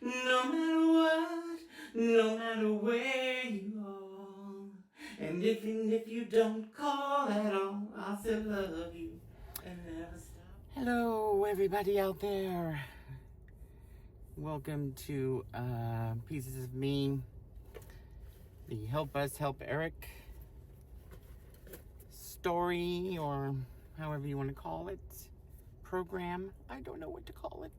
No matter what, no matter where you are. And if you don't call at all, I'll still love you and never stop. Hello, everybody out there. Welcome to Pieces of Me, the Help Us Help Eric story, or however you want to call it, program. I don't know what to call it.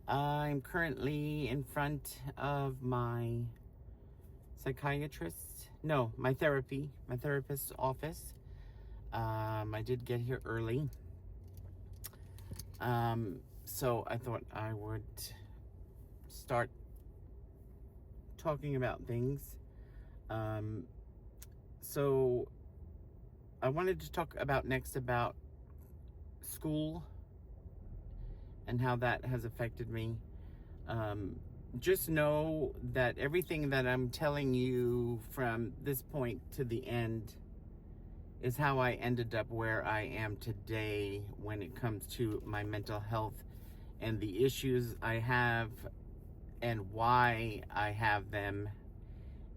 I'm currently in front of my my therapist's office. I did get here early. So I thought I would start talking about things. So I wanted to talk about school and how that has affected me. Just know that everything that I'm telling you from this point to the end is how I ended up where I am today when it comes to my mental health and the issues I have and why I have them.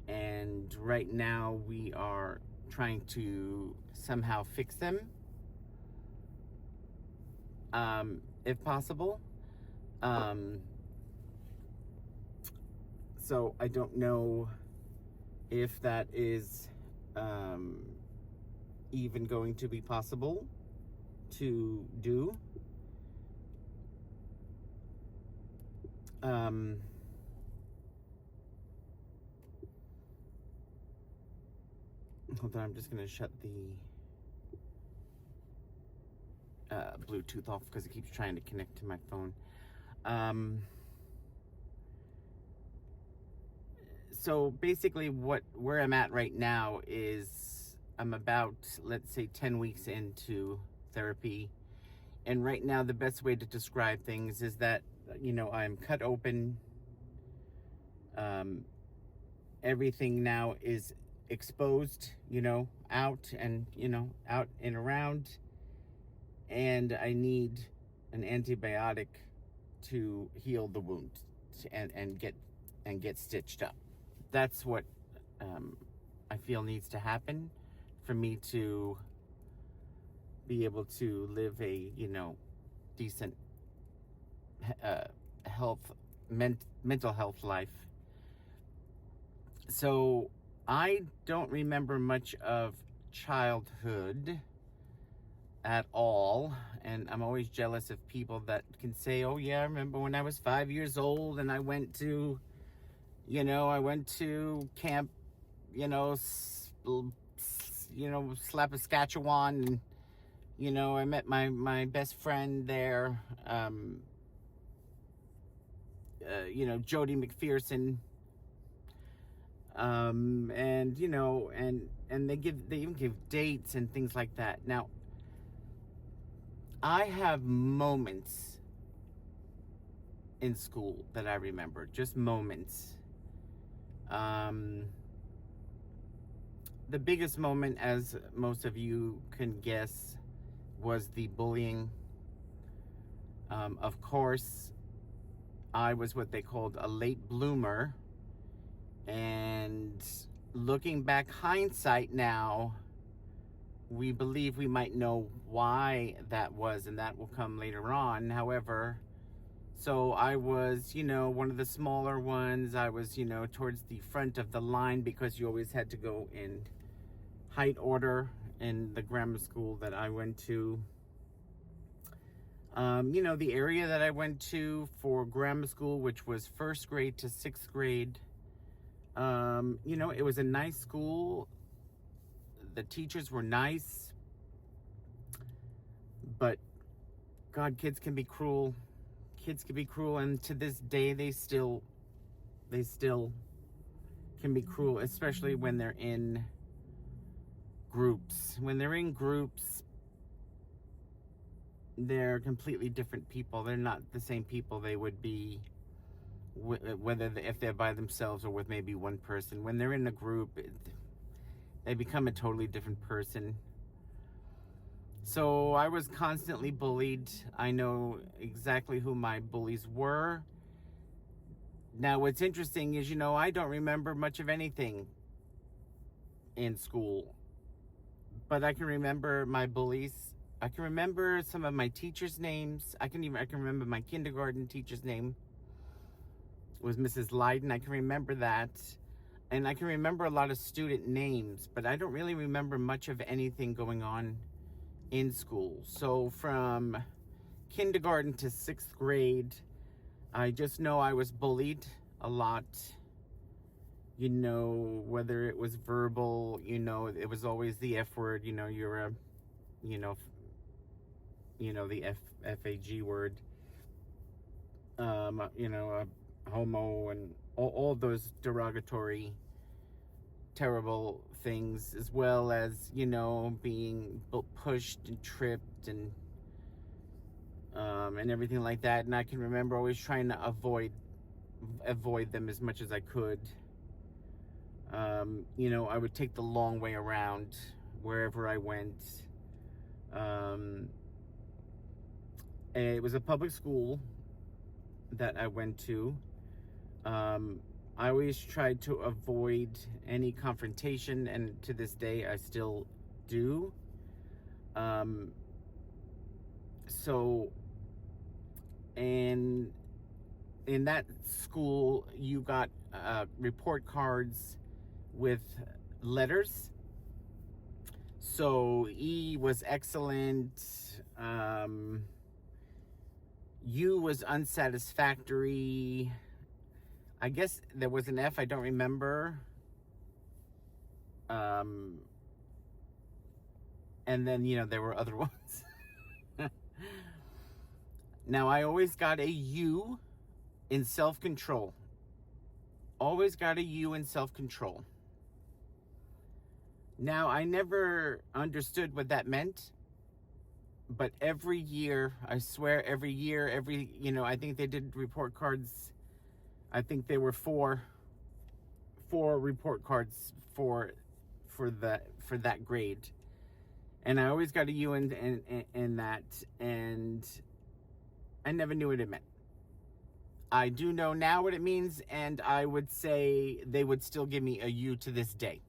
And right now we are trying to somehow fix them, if possible. So I don't know if that is even going to be possible to do. Hold on, I'm just going to shut the Bluetooth off because it keeps trying to connect to my phone. So basically where I'm at right now is I'm about, let's say, 10 weeks into therapy. And right now the best way to describe things is that, I'm cut open. Everything now is exposed, out and around. And I need an antibiotic to heal the wound and get stitched up. That's what I feel needs to happen for me to be able to live a, decent mental health life. So I don't remember much of childhood at all, and I'm always jealous of people that can say, oh yeah, I remember when I was 5 years old and I went to camp, Saskatchewan, and I met my best friend there, Jody McPherson, and they even give dates and things like that. Now, I have moments in school that I remember, just moments. The biggest moment, as most of you can guess, was the bullying. Of course, I was what they called a late bloomer. And looking back, hindsight now, we believe we might know why that was, and that will come later on. However, so I was, one of the smaller ones. I was, towards the front of the line because you always had to go in height order in the grammar school that I went to. The area that I went to for grammar school, which was first grade to sixth grade, it was a nice school. The teachers were nice, but God, kids can be cruel. And to this day, they still can be cruel, especially when they're in groups. When they're in groups, they're completely different people. They're not the same people they would be if they're by themselves or with maybe one person. When they're in a group, they become a totally different person. So I was constantly bullied. I know exactly who my bullies were. Now, what's interesting is, I don't remember much of anything in school, but I can remember my bullies. I can remember some of my teachers' names. I can remember my kindergarten teacher's name was Mrs. Leiden. I can remember that. And I can remember a lot of student names, but I don't really remember much of anything going on in school. So from kindergarten to 6th grade, I just know I was bullied a lot. Whether it was verbal, it was always the F word, you're a, the FAG word, a homo, and all those derogatory, terrible things, as well as, being pushed and tripped and everything like that. And I can remember always trying to avoid them as much as I could. I would take the long way around wherever I went. It was a public school that I went to. I always tried to avoid any confrontation, and to this day I still do. So in that school, you got report cards with letters. So E was excellent, U was unsatisfactory. I guess there was an F, I don't remember. And then, there were other ones. Now, I always got a U in self-control. Always got a U in self-control. Now, I never understood what that meant. But every year, I swear, every year, I think they did report cards. I think there were four report cards for that grade, and I always got a U in that, and I never knew what it meant. I do know now what it means, and I would say they would still give me a U to this day.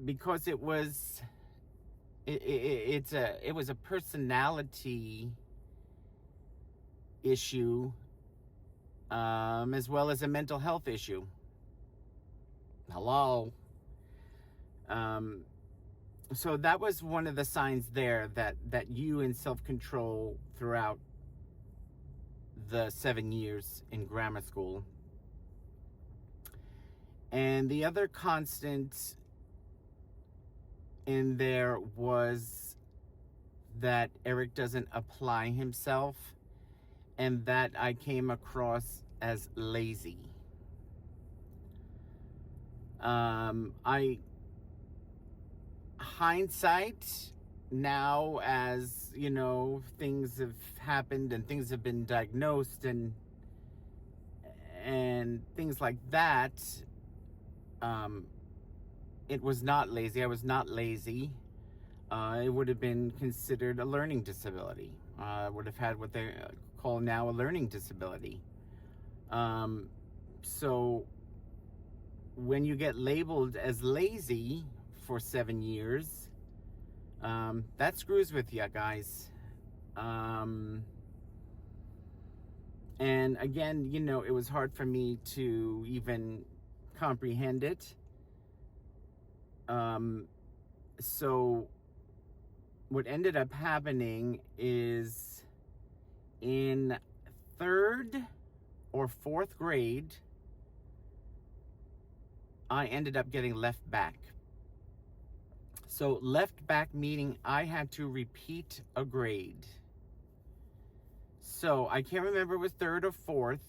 Because it was a personality issue, as well as a mental health issue. Hello. So that was one of the signs there, that you in self-control throughout the 7 years in grammar school. And the other constant in there was that Eric doesn't apply himself, and that I came across as lazy. Hindsight now, as things have happened and things have been diagnosed and things like that, it was not lazy. I was not lazy. It would have been considered a learning disability. I would have had what they call now a learning disability. So when you get labeled as lazy for 7 years, that screws with you, guys. And again, it was hard for me to even comprehend it. So what ended up happening is in 3rd or 4th grade, I ended up getting left back. So left back meaning I had to repeat a grade. So I can't remember if it was 3rd or 4th,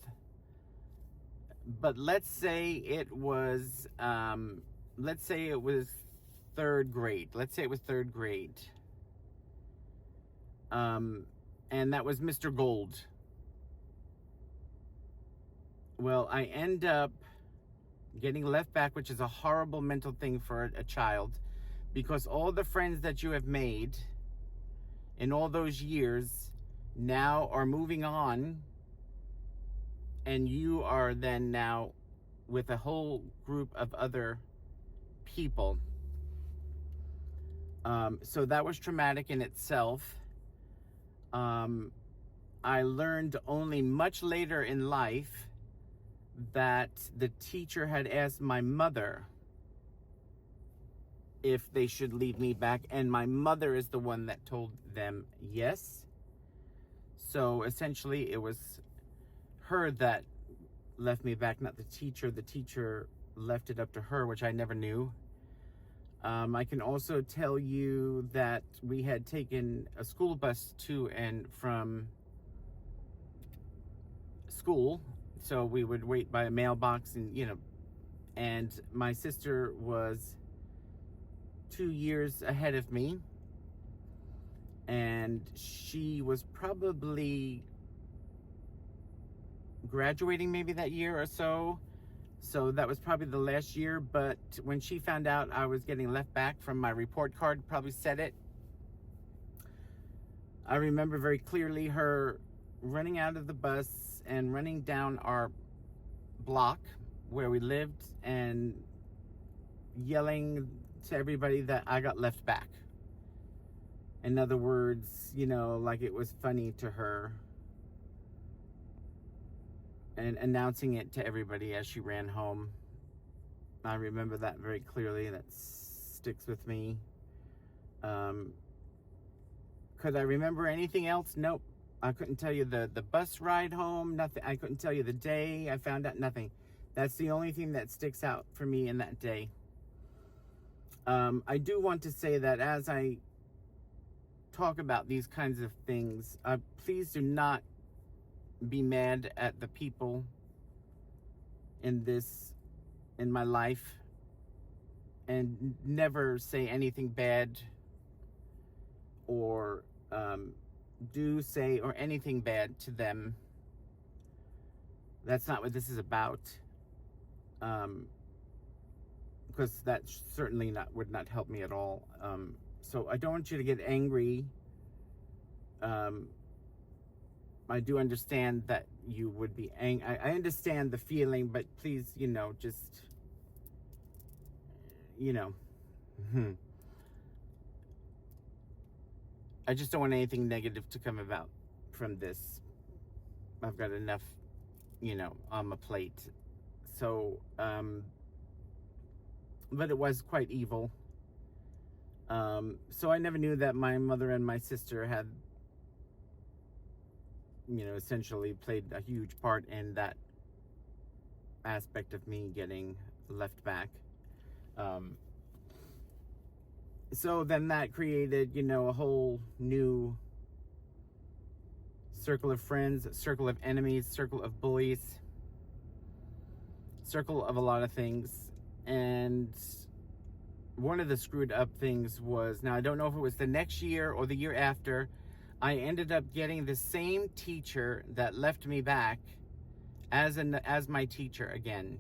but let's say it was 3rd grade. Let's say it was 3rd grade. And that was Mr. Gold. Well, I end up getting left back, which is a horrible mental thing for a child, because all the friends that you have made in all those years now are moving on, and you are then now with a whole group of other people. So that was traumatic in itself. I learned only much later in life that the teacher had asked my mother if they should leave me back, and my mother is the one that told them yes. So essentially it was her that left me back, not the teacher. The teacher left it up to her, which I never knew. I can also tell you that we had taken a school bus to and from school, so we would wait by a mailbox, and and my sister was 2 years ahead of me, and she was probably graduating maybe that year or so. So that was probably the last year, but when she found out I was getting left back from my report card, probably said it. I remember very clearly her running out of the bus and running down our block where we lived and yelling to everybody that I got left back. In other words, like it was funny to her, and announcing it to everybody as she ran home. I remember that very clearly. That sticks with me. Could I remember anything else? Nope. I couldn't tell you the bus ride home, nothing. I couldn't tell you the day I found out, nothing. That's the only thing that sticks out for me in that day. I do want to say that as I talk about these kinds of things, please do not be mad at the people in my life, and never say anything bad or do say or anything bad to them. That's not what this is about, because that certainly would not help me at all. So I don't want you to get angry. I do understand that you would be angry. I understand the feeling, but please, just, I just don't want anything negative to come about from this. I've got enough, on my plate. So, but it was quite evil. So I never knew that my mother and my sister had, essentially played a huge part in that aspect of me getting left back. So then that created, a whole new circle of friends, circle of enemies, circle of bullies, circle of a lot of things. And one of the screwed up things was, now I don't know if it was the next year or the year after, I ended up getting the same teacher that left me back as my teacher again.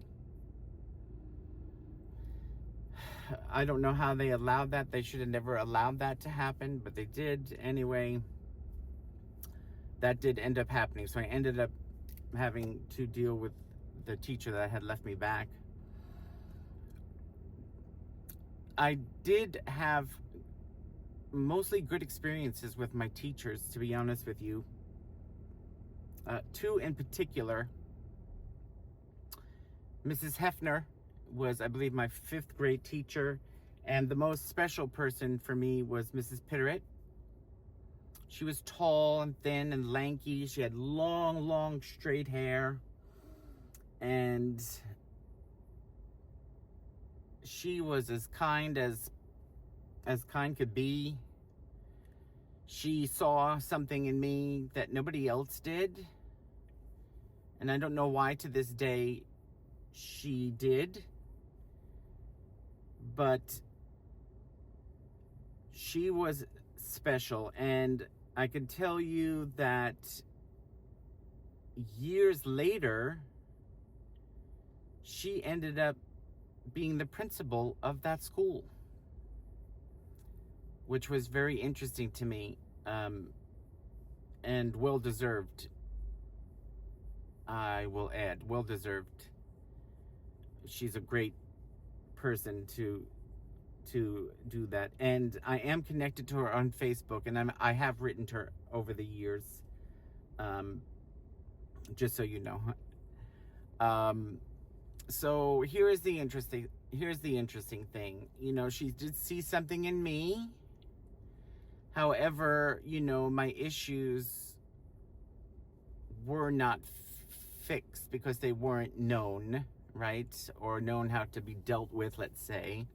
I don't know how they allowed that. They should have never allowed that to happen, but they did anyway. That did end up happening. So I ended up having to deal with the teacher that had left me back. I did have mostly good experiences with my teachers, to be honest with you. Two in particular. Mrs. Hefner was, I believe, my 5th grade teacher, and the most special person for me was Mrs. Pitteret. She was tall and thin and lanky. She had long, straight hair, and she was as kind as kind could be. She saw something in me that nobody else did, and I don't know why to this day she did, but she was special. And I can tell you that years later, she ended up being the principal of that school, which was very interesting to me. And well-deserved, I will add. Well-deserved. She's a great person to do that. And I am connected to her on Facebook, and I have written to her over the years, just so you know. So here's the interesting thing. You know, she did see something in me. However, you know, my issues were not fixed because they weren't known, right? Or known how to be dealt with, let's say.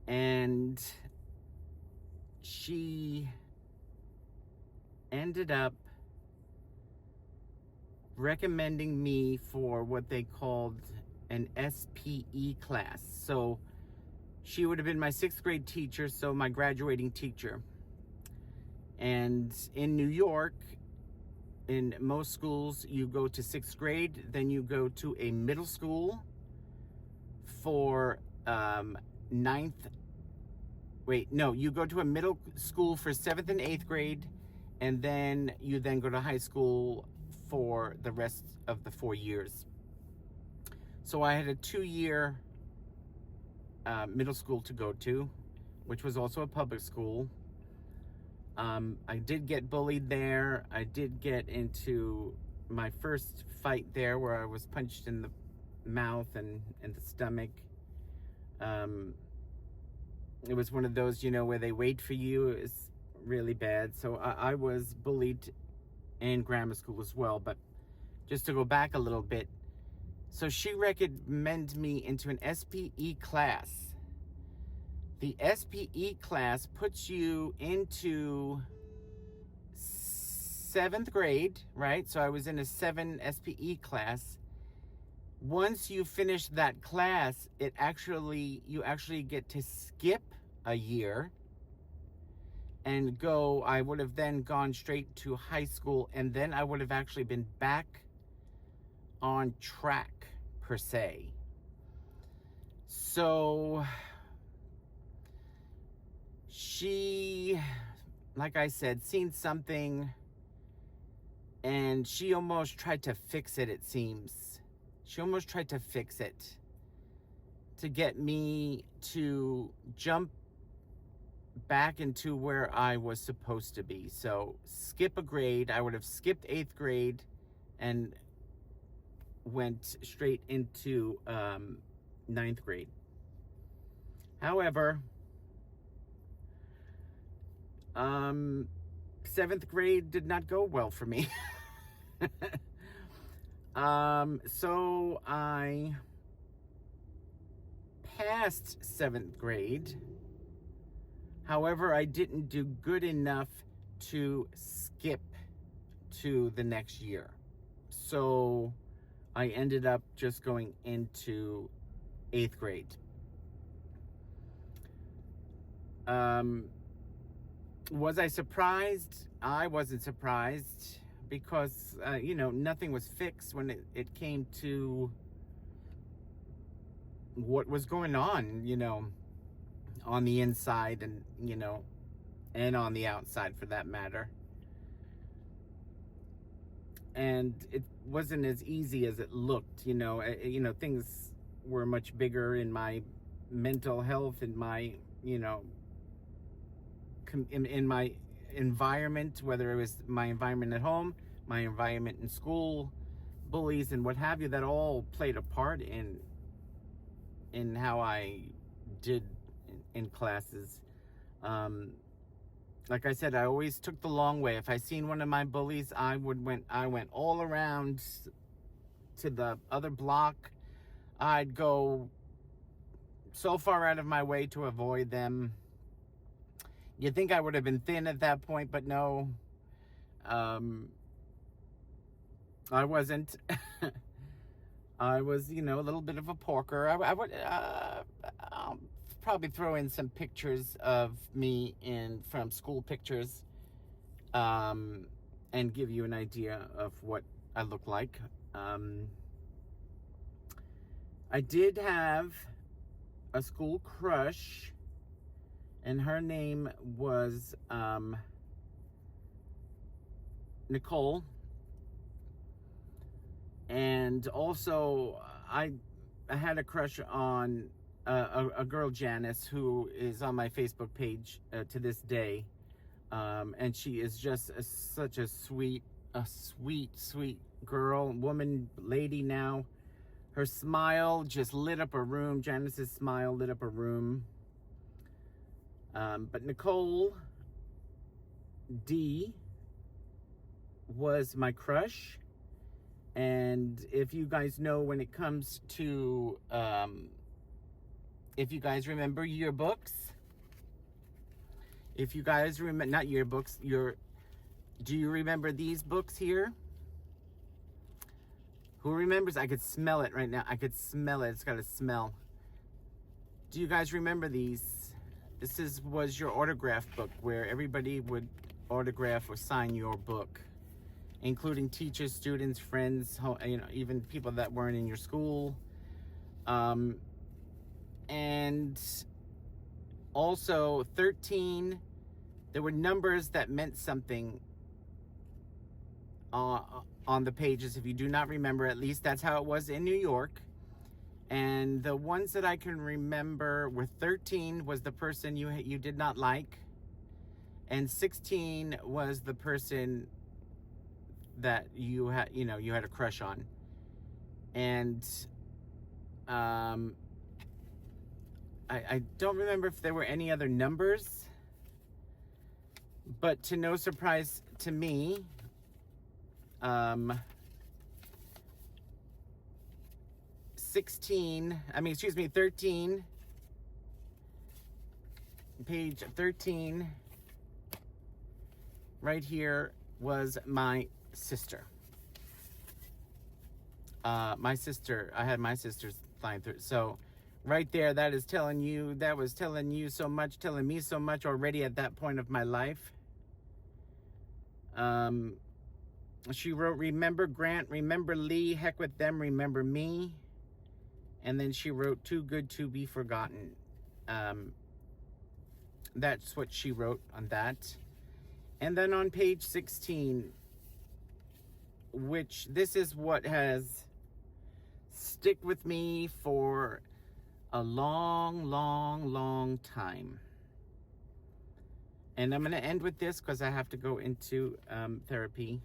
And she ended up recommending me for what they called an SPE class. So she would have been my 6th grade teacher, so my graduating teacher. And in New York, in most schools, you go to 6th grade, then you go to a middle school for you go to a middle school for 7th and 8th grade, and then you go to high school for the rest of the 4 years. So I had a 2-year middle school to go to, which was also a public school. I did get bullied there. I did get into my first fight there where I was punched in the mouth and the stomach. It was one of those, you know, where they wait for you. It was really bad. So I was bullied in grammar school as well. But just to go back a little bit, so she recommended me into an SPE class. The SPE class puts you into 7th grade, right? So I was in a 7 SPE class. Once you finish that class, you actually get to skip a year and go. I would have then gone straight to high school, and then I would have actually been back on track, per se. So she, like I said, seen something, and she almost tried to fix it, it seems. She almost tried to fix it to get me to jump back into where I was supposed to be. So skip a grade. I would have skipped 8th grade and went straight into 9th grade. However, 7th grade did not go well for me. So I passed 7th grade. However, I didn't do good enough to skip to the next year. So I ended up just going into 8th grade. Was I surprised? I wasn't surprised because, you know, nothing was fixed when it came to what was going on, you know, on the inside and, you know, and on the outside for that matter. And it wasn't as easy as it looked, you know. Things were much bigger in my mental health, in my, you know, in my environment, whether it was my environment at home, my environment in school, bullies and what have you, that all played a part in how I did in classes. Like I said, I always took the long way. If I seen one of my bullies, I went all around to the other block. I'd go so far out of my way to avoid them. You'd think I would have been thin at that point, but no. I wasn't. I was, you know, a little bit of a porker. I'll probably throw in some pictures of me from school pictures, and give you an idea of what I look like. I did have a school crush, and her name was Nicole. And also, I had a crush on a girl, Janice, who is on my Facebook page to this day. And she is just such a sweet girl, woman, lady now. Her smile just lit up a room. Janice's smile lit up a room. But Nicole D was my crush. And if you guys know, when it comes to, if you guys remember yearbooks, if you guys remember, not yearbooks, do you remember these books here? Who remembers? I could smell it right now. I could smell it. It's got a smell. Do you guys remember these? This was your autograph book, where everybody would autograph or sign your book, including teachers, students, friends, you know, even people that weren't in your school. And also 13, there were numbers that meant something on the pages. If you do not remember, at least that's how it was in New York. And the ones that I can remember were 13 was the person you did not like, and 16 was the person that you had a crush on. And I don't remember if there were any other numbers, but to no surprise to me, 13, page 13, right here, was my sister. I had my sisters flying through. So right there, that was telling you so much, telling me so much already at that point of my life. She wrote, "Remember Grant, remember Lee, heck with them, remember me." And then she wrote, "Too good to be forgotten." That's what she wrote on that. And then on page 16, which this is what has stick with me for a long time. And I'm going to end with this because I have to go into therapy.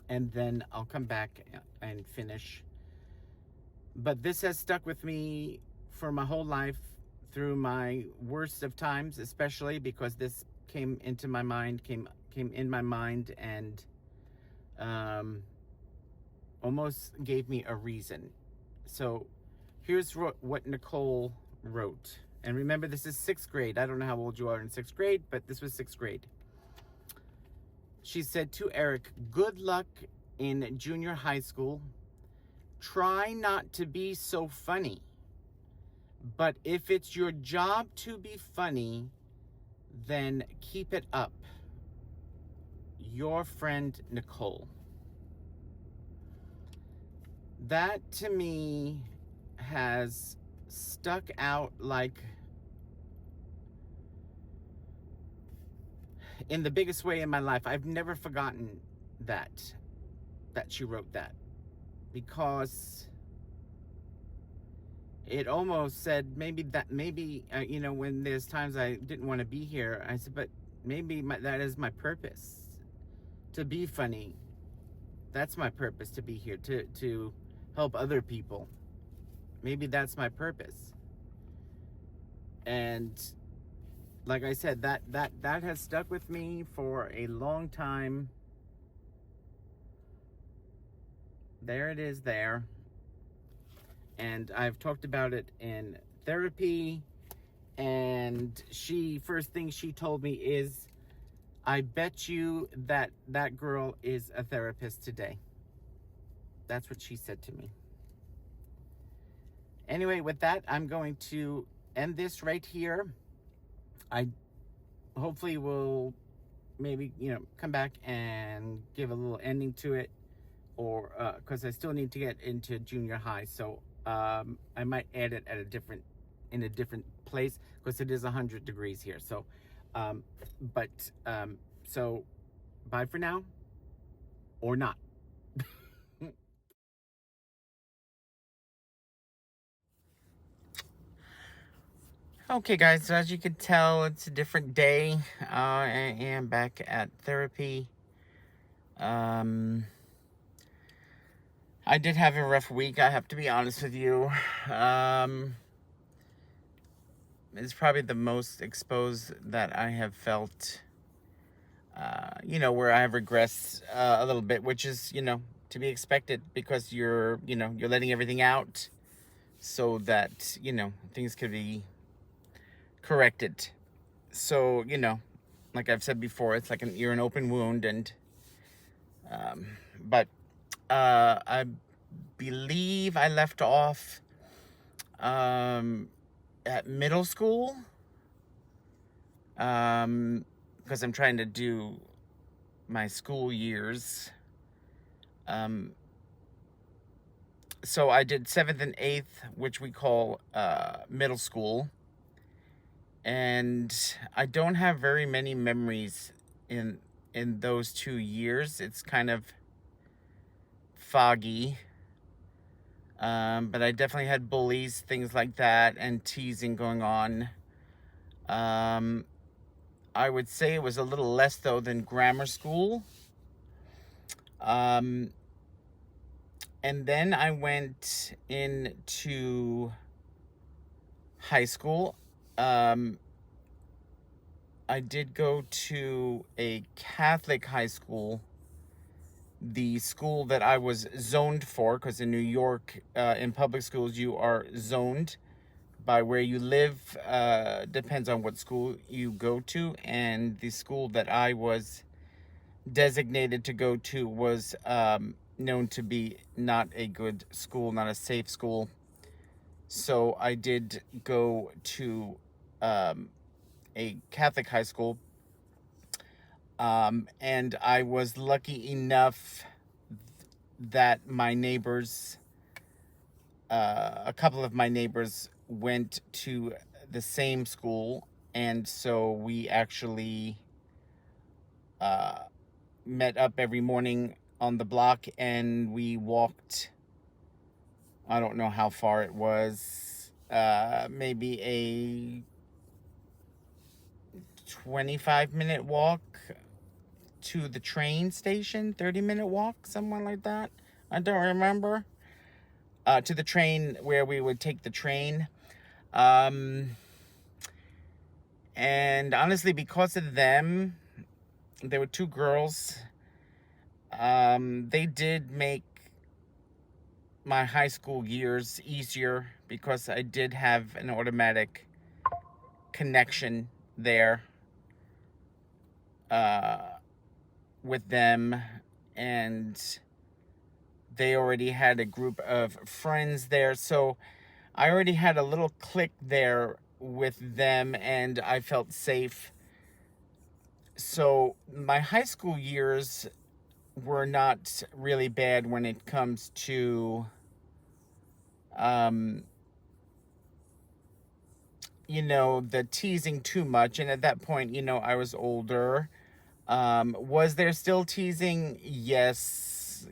And then I'll come back and finish. But this has stuck with me for my whole life, through my worst of times, especially because this came into my mind, came in my mind, and almost gave me a reason. So here's what Nicole wrote. And remember, this is 6th grade. I don't know how old you are in 6th grade, but this was 6th grade. She said to Eric, "Good luck in junior high school. Try not to be so funny. But if it's your job to be funny, then keep it up. Your friend, Nicole." That to me has stuck out like in the biggest way in my life. I've never forgotten that she wrote that, because it almost said maybe when there's times I didn't want to be here, I said, but maybe that is my purpose, to be funny. That's my purpose, to be here, to help other people. Maybe that's my purpose. And like I said, that has stuck with me for a long time. There it is there. And I've talked about it in therapy. And first thing she told me is, "I bet you that girl is a therapist today." That's what she said to me. Anyway, with that, I'm going to end this right here. I hopefully will maybe, come back and give a little ending to it, or because I still need to get into junior high. So I might add it in a different place, because it is 100 degrees here. So, so bye for now. or not. Okay, guys, so as you can tell, it's a different day. I am back at therapy. I did have a rough week, I have to be honest with you. It's probably the most exposed that I have felt, where I have regressed a little bit, which is, to be expected, because you're letting everything out so that, things could be corrected. So, like I've said before, it's like you're an open wound, and but I believe I left off at middle school, because I'm trying to do my school years. So I did 7th and 8th, which we call middle school. And I don't have very many memories in those 2 years. It's kind of foggy. But I definitely had bullies, things like that, and teasing going on. I would say it was a little less, though, than grammar school. And then I went into high school. I did go to a Catholic high school, the school that I was zoned for, because in New York, in public schools, you are zoned by where you live. Depends on what school you go to, and the school that I was designated to go to was known to be not a good school, not a safe school. So I did go to a Catholic high school, and I was lucky enough that my neighbors, a couple of my neighbors, went to the same school, and so we actually met up every morning on the block, and we walked, I don't know how far it was, maybe a 25-minute walk to the train station, 30-minute walk, something like that. I don't remember. To the train, where we would take the train. And honestly, because of them, there were 2 girls. They did make my high school years easier, because I did have an automatic connection there with them, and they already had a group of friends there, so I already had a little clique there with them, and I felt safe. So my high school years were not really bad when it comes to the teasing too much. And at that point, I was older. Was there still teasing? Yes.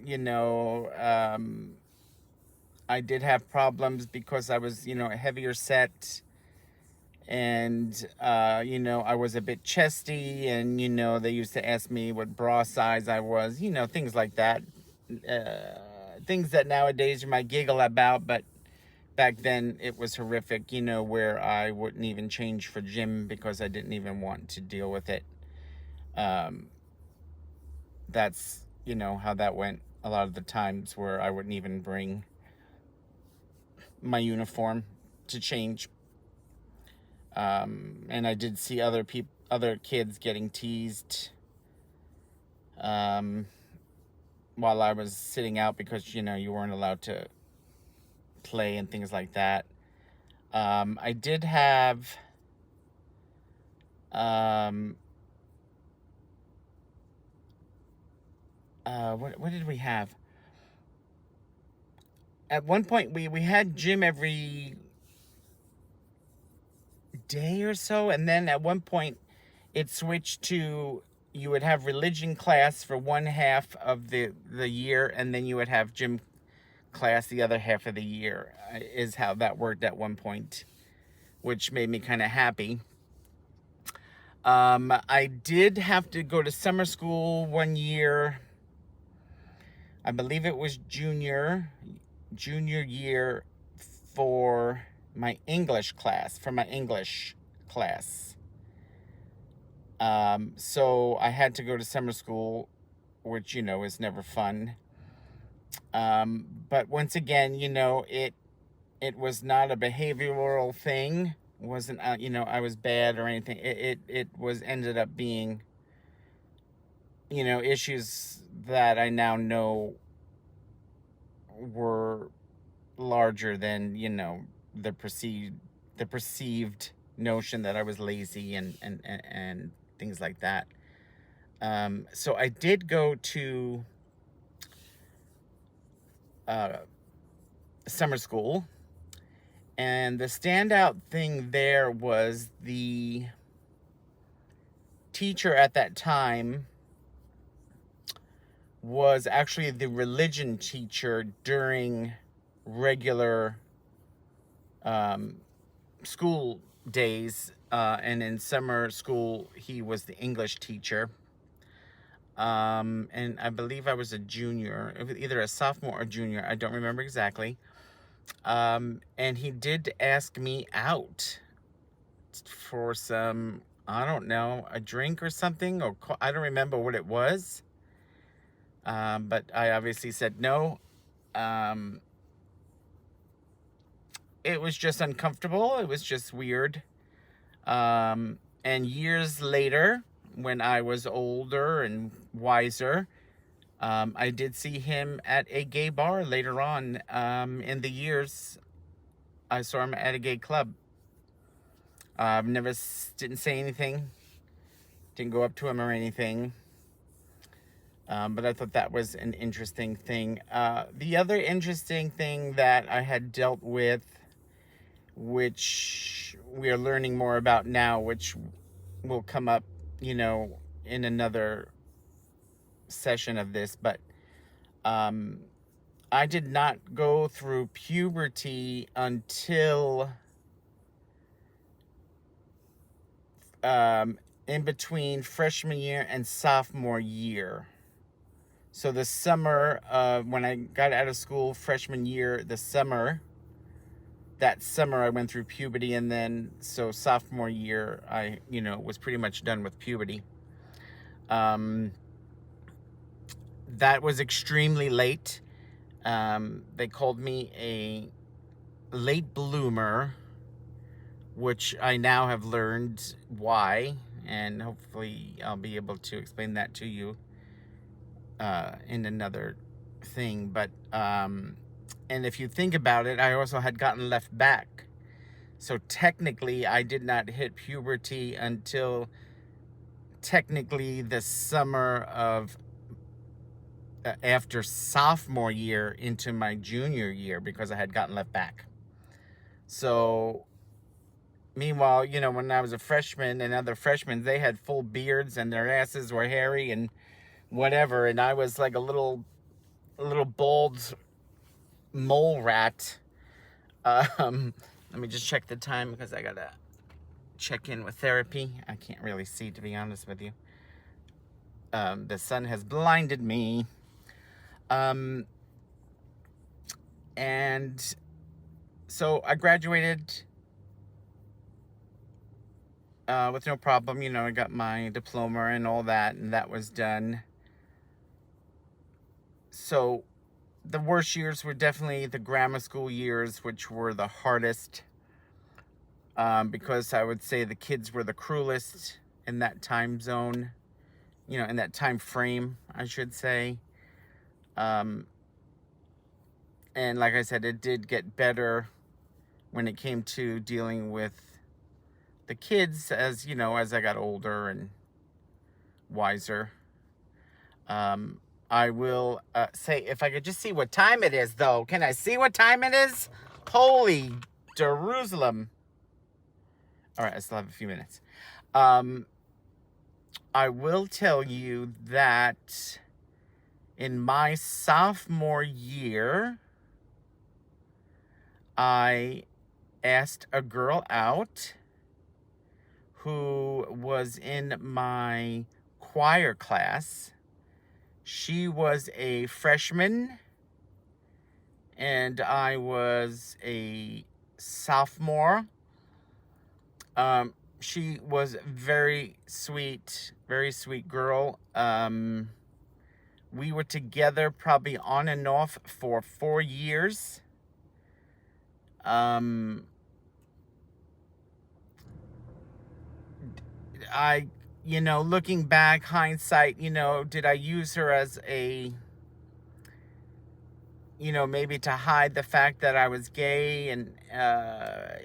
I did have problems because I was, heavier set, and, I was a bit chesty, and, they used to ask me what bra size I was, things like that. Things that nowadays you might giggle about, but back then it was horrific, where I wouldn't even change for gym because I didn't even want to deal with it. That's, how that went a lot of the times, where I wouldn't even bring my uniform to change. And I did see other kids getting teased while I was sitting out, because, you weren't allowed to play and things like that. I did have what did we have? At one point, we had gym every day or so, and then at one point it switched to, you would have religion class for one half of the year, and then you would have gym class the other half of the year, is how that worked at one point, which made me kind of happy. I did have to go to summer school one year. I believe it was junior year for my English class, So I had to go to summer school, which, you know, is never fun. But once again, you know, it was not a behavioral thing. It wasn't, you know, I was bad or anything. It was ended up being, you know, issues that I now know were larger than, you know, the perceived notion that I was lazy and things like that. So I did go to summer school, and the standout thing there was the teacher at that time was actually the religion teacher during regular school days, and in summer school he was the English teacher. And I believe I was a junior, either a sophomore or junior, I don't remember exactly. And he did ask me out for some, I don't know, a drink or something, or I don't remember what it was. But I obviously said no. It was just uncomfortable. It was just weird. And years later, when I was older and wiser, I did see him at a gay bar later on. In the years, I saw him at a gay club. Didn't say anything. Didn't go up to him or anything. But I thought that was an interesting thing. The other interesting thing that I had dealt with, which we are learning more about now, which will come up, you know, in another session of this, but I did not go through puberty until in between freshman year and sophomore year. So the summer, when I got out of school freshman year, that summer I went through puberty, and then so sophomore year I, you know, was pretty much done with puberty. That was extremely late. They called me a late bloomer, which I now have learned why, and hopefully I'll be able to explain that to you in another thing. But and if you think about it, I also had gotten left back, so technically I did not hit puberty until technically the summer of after sophomore year into my junior year, because I had gotten left back. So meanwhile, you know, when I was a freshman and other freshmen, they had full beards and their asses were hairy and whatever, and I was like a little bald mole rat. Let me just check the time because I gotta check in with therapy. I can't really see, to be honest with you. The sun has blinded me. And so I graduated with no problem. You know, I got my diploma and all that, and that was done. So the worst years were definitely the grammar school years, which were the hardest, because I would say the kids were the cruelest in that time zone, you know, in that time frame, I should say. And like I said, it did get better when it came to dealing with the kids, as you know, as I got older and wiser. I will say, if I could just see what time it is, though. Can I see what time it is? Holy Jerusalem. All right, I still have a few minutes. I will tell you that in my sophomore year, I asked a girl out who was in my choir class. She was a freshman and I was a sophomore. She was very sweet girl. We were together probably on and off for 4 years. Looking back, hindsight, did I use her as a, maybe to hide the fact that I was gay? And,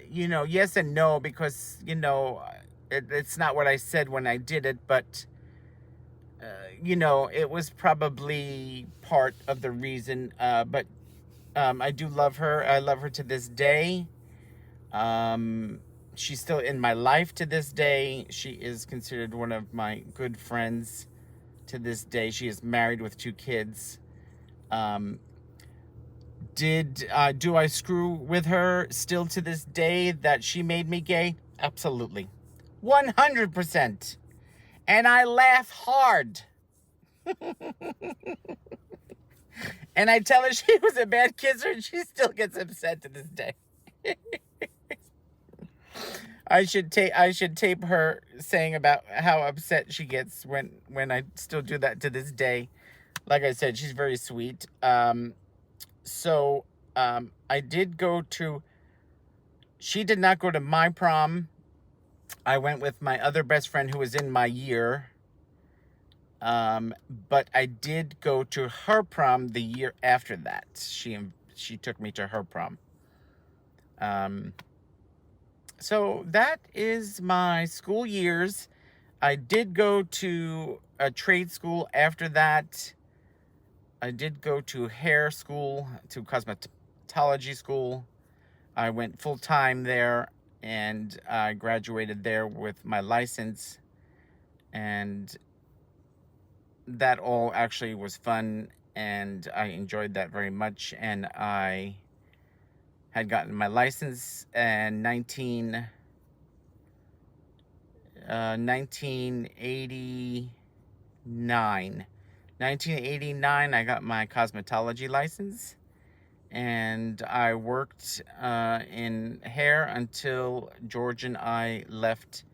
yes and no, because, it's not what I said when I did it, but, it was probably part of the reason. But I do love her. I love her to this day. She's still in my life to this day. She is considered one of my good friends to this day. She is married with 2 kids. Do I screw with her still to this day that she made me gay? Absolutely. 100%. And I laugh hard. And I tell her she was a bad kisser and she still gets upset to this day. I should tape her saying about how upset she gets when I still do that to this day. Like I said, she's very sweet. I did go to, she did not go to my prom. I went with my other best friend who was in my year. But I did go to her prom the year after that. She took me to her prom. So that is my school years. I did go to a trade school after that. I did go to hair school, to cosmetology school. I went full-time there, and I graduated there with my license. And that all actually was fun, and I enjoyed that very much. And I had gotten my license in 1989. 1989, I got my cosmetology license, and I worked in hair until George and I left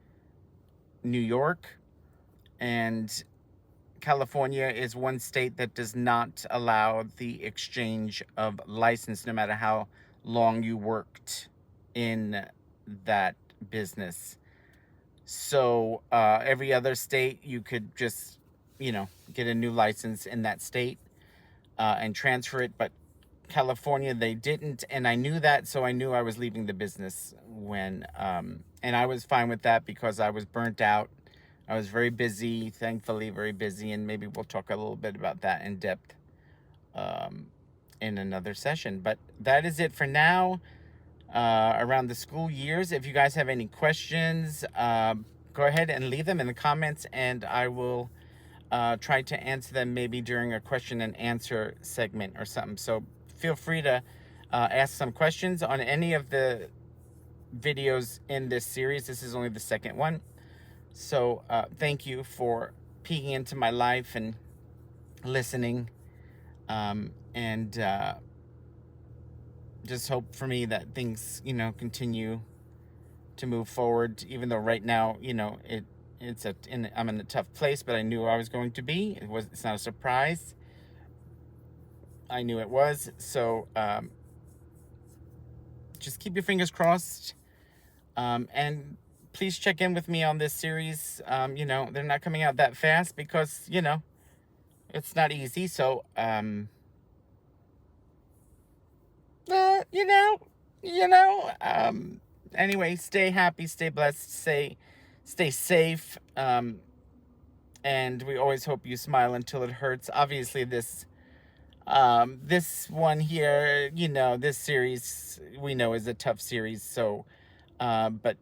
New York. And California is one state that does not allow the exchange of license, no matter how long you worked in that business. So every other state, you could just, get a new license in that state and transfer it. But California, they didn't. And I knew that, so I knew I was leaving the business when, and I was fine with that because I was burnt out. I was very busy, thankfully very busy, and maybe we'll talk a little bit about that in depth in another session. But that is it for now around the school years. If you guys have any questions, go ahead and leave them in the comments, and I will try to answer them maybe during a question and answer segment or something. So feel free to ask some questions on any of the videos in this series. This is only the second one. So thank you for peeking into my life and listening, and just hope for me that things, continue to move forward, even though right now, I'm in a tough place, but I knew I was going to be. It's not a surprise. I knew it was. So just keep your fingers crossed, and please check in with me on this series. They're not coming out that fast because, it's not easy. So, anyway, stay happy, stay blessed, stay safe. And we always hope you smile until it hurts. Obviously, this one here, this series, we know is a tough series. So, but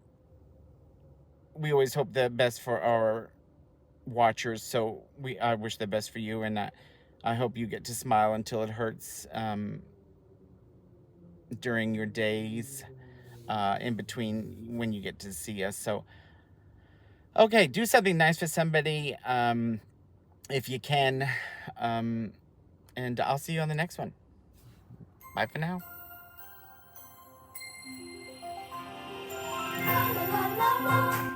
we always hope the best for our watchers. So I wish the best for you, and I hope you get to smile until it hurts during your days, in between when you get to see us. So, okay, do something nice for somebody if you can. And I'll see you on the next one. Bye for now. La, la, la, la.